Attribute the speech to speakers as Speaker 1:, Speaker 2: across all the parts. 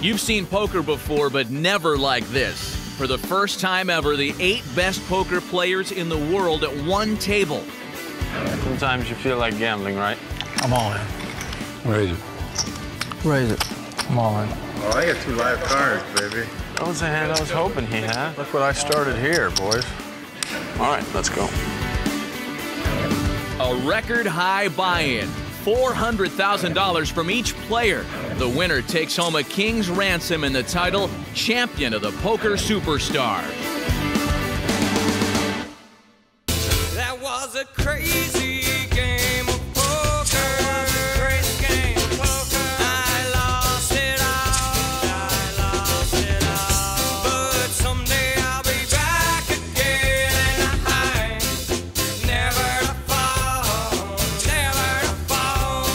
Speaker 1: You've seen poker before, but never like this. For the first time ever, the 8 best poker players in the world at one table.
Speaker 2: Sometimes you feel like gambling, right?
Speaker 3: I'm all in.
Speaker 4: Raise it.
Speaker 3: Raise it. I'm all in.
Speaker 5: Oh, I got 2 live cards, baby.
Speaker 2: That was the hand I was hoping he had.
Speaker 4: Look what I started here, boys.
Speaker 2: All right, let's go.
Speaker 1: A record high buy-in, $400,000 from each player. The winner takes home a king's ransom and the title Champion of the Poker Superstars.
Speaker 6: That was a crazy game of poker. Crazy game of poker. I lost it all. But someday I'll be back again. I never to fall, never to fall.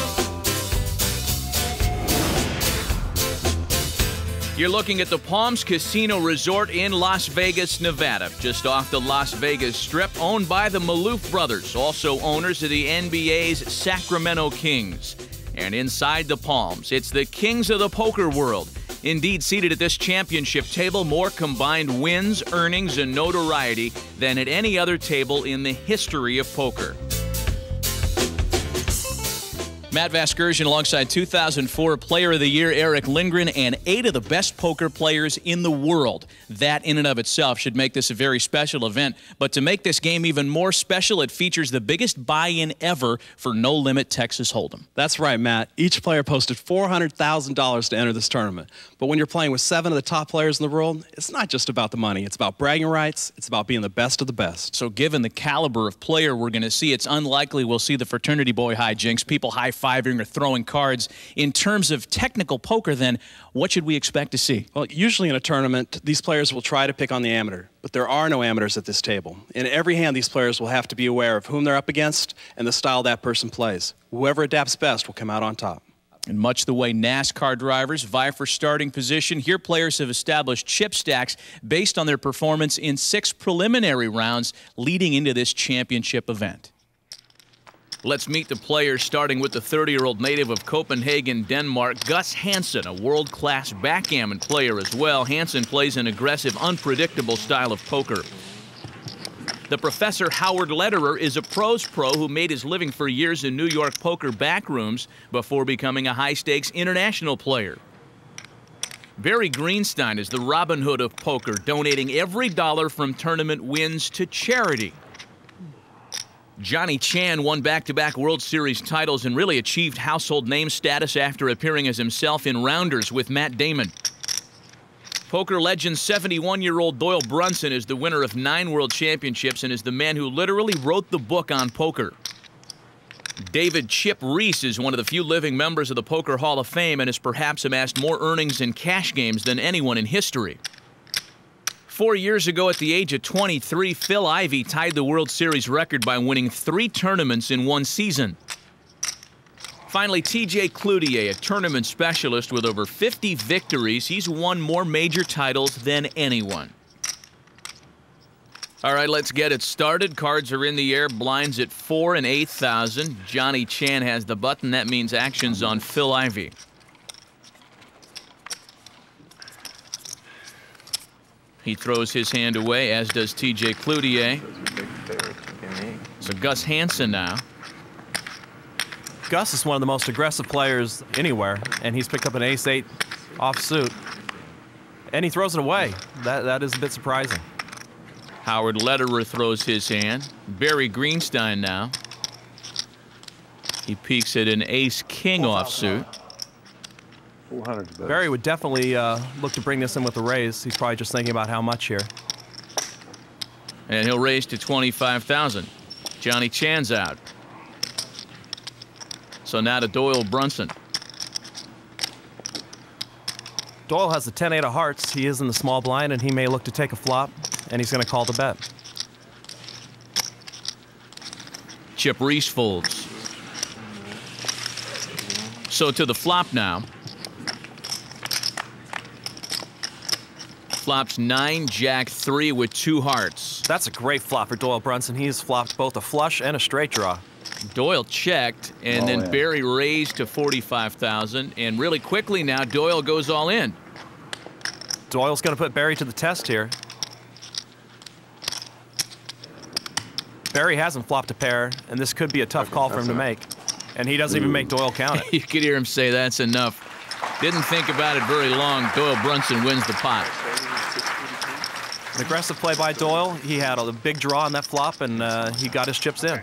Speaker 1: You're looking at the Palms Casino Resort in Las Vegas, Nevada, just off the Las Vegas Strip, owned by the Maloof brothers, also owners of the NBA's Sacramento Kings. And inside the Palms, it's the kings of the poker world. Indeed, seated at this championship table, more combined wins, earnings, and notoriety than at any other table in the history of poker. Matt Vasgersian alongside 2004 Player of the Year Eric Lindgren and 8 of the best poker players in the world. That in and of itself should make this a very special event. But to make this game even more special, it features the biggest buy-in ever for No Limit Texas Hold'em.
Speaker 7: That's right, Matt. Each player posted $400,000 to enter this tournament. But when you're playing with 7 of the top players in the world, it's not just about the money. It's about bragging rights. It's about being the best of the best.
Speaker 1: So given the caliber of player we're going to see, it's unlikely we'll see the fraternity boy hijinks, people high-fiving or throwing cards. In terms of technical poker, then, what should we expect to see?
Speaker 7: Well, usually in a tournament, these players will try to pick on the amateur, but there are no amateurs at this table. In every hand, these players will have to be aware of whom they're up against and the style that person plays. Whoever adapts best will come out on top.
Speaker 1: In much the way NASCAR drivers vie for starting position, here players have established chip stacks based on their performance in 6 preliminary rounds leading into this championship event. Let's meet the players, starting with the 30-year-old native of Copenhagen, Denmark, Gus Hansen, a world-class backgammon player as well. Hansen plays an aggressive, unpredictable style of poker. The Professor Howard Lederer is a pro's pro who made his living for years in New York poker backrooms before becoming a high-stakes international player. Barry Greenstein is the Robin Hood of poker, donating every dollar from tournament wins to charity. Johnny Chan won back-to-back World Series titles and really achieved household name status after appearing as himself in Rounders with Matt Damon. Poker legend 71-year-old Doyle Brunson is the winner of 9 world championships and is the man who literally wrote the book on poker. David Chip Reese is one of the few living members of the Poker Hall of Fame and has perhaps amassed more earnings in cash games than anyone in history. 4 years ago, at the age of 23, Phil Ivey tied the World Series record by winning 3 tournaments in one season. Finally, TJ Cloutier, a tournament specialist with over 50 victories. He's won more major titles than anyone. All right, let's get it started. Cards are in the air, blinds at 4 and 8,000. Johnny Chan has the button. That means action's on Phil Ivey. He throws his hand away, as does TJ Cloutier. So Gus Hansen now.
Speaker 8: Gus is one of the most aggressive players anywhere, and he's picked up an ace-8 offsuit. And he throws it away. That is a bit surprising.
Speaker 1: Howard Lederer throws his hand. Barry Greenstein now. He peeks at an ace-king offsuit.
Speaker 8: Barry would definitely look to bring this in with a raise. He's probably just thinking about how much here.
Speaker 1: And he'll raise to 25,000. Johnny Chan's out. So now to Doyle Brunson.
Speaker 8: Doyle has the 10-8 of hearts. He is in the small blind, and he may look to take a flop, and he's going to call the bet.
Speaker 1: Chip Reese folds. So to the flop now. Flops 9, Jack 3 with 2 hearts.
Speaker 8: That's a great flop for Doyle Brunson. He has flopped both a flush and a straight draw.
Speaker 1: Doyle checked, and then Barry raised to 45,000, and really quickly now Doyle goes all in.
Speaker 8: Doyle's going to put Barry to the test here. Barry hasn't flopped a pair, and this could be a tough call for him to make. And he doesn't even make Doyle count it.
Speaker 1: You could hear him say that's enough. Didn't think about it very long. Doyle Brunson wins the pot.
Speaker 8: An aggressive play by Doyle. He had a big draw on that flop, and he got his chips in.